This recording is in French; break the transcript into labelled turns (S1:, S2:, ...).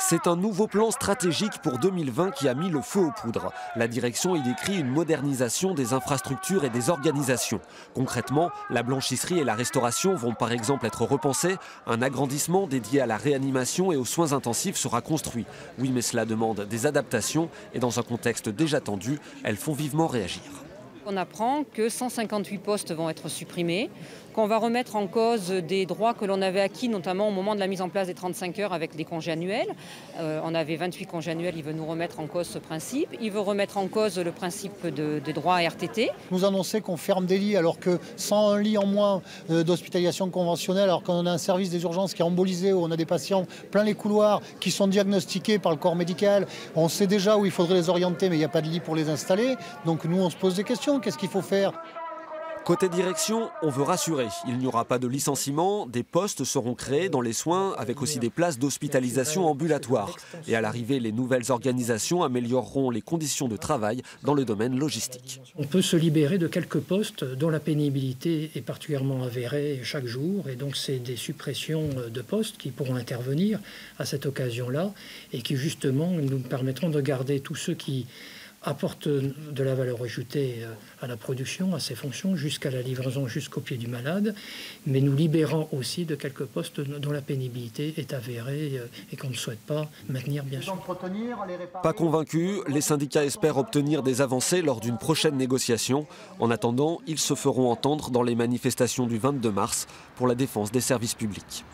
S1: C'est un nouveau plan stratégique pour 2020 qui a mis le feu aux poudres. La direction y décrit une modernisation des infrastructures et des organisations. Concrètement, la blanchisserie et la restauration vont par exemple être repensées. Un agrandissement dédié à la réanimation et aux soins intensifs sera construit. Oui, mais cela demande des adaptations et dans un contexte déjà tendu, elles font vivement réagir.
S2: On apprend que 158 postes vont être supprimés, qu'on va remettre en cause des droits que l'on avait acquis, notamment au moment de la mise en place des 35 heures avec les congés annuels. On avait 28 congés annuels, il veut nous remettre en cause ce principe. Il veut remettre en cause le principe des droits à RTT.
S3: Nous annoncer qu'on ferme des lits alors que 101 lits en moins d'hospitalisation conventionnelle, alors qu'on a un service des urgences qui est embolisé, où on a des patients plein les couloirs qui sont diagnostiqués par le corps médical. On sait déjà où il faudrait les orienter, mais il n'y a pas de lit pour les installer. Donc nous, on se pose des questions. Qu'est-ce qu'il faut faire ?
S1: Côté direction, on veut rassurer. Il n'y aura pas de licenciement, des postes seront créés dans les soins avec aussi des places d'hospitalisation ambulatoire. Et à l'arrivée, les nouvelles organisations amélioreront les conditions de travail dans le domaine logistique.
S4: On peut se libérer de quelques postes dont la pénibilité est particulièrement avérée chaque jour. Et donc c'est des suppressions de postes qui pourront intervenir à cette occasion-là et qui justement nous permettront de garder tous ceux qui apporte de la valeur ajoutée à la production, à ses fonctions, jusqu'à la livraison, jusqu'au pied du malade, mais nous libérant aussi de quelques postes dont la pénibilité est avérée et qu'on ne souhaite pas maintenir, bien sûr.
S1: Pas convaincus, les syndicats espèrent obtenir des avancées lors d'une prochaine négociation. En attendant, ils se feront entendre dans les manifestations du 22 mars pour la défense des services publics.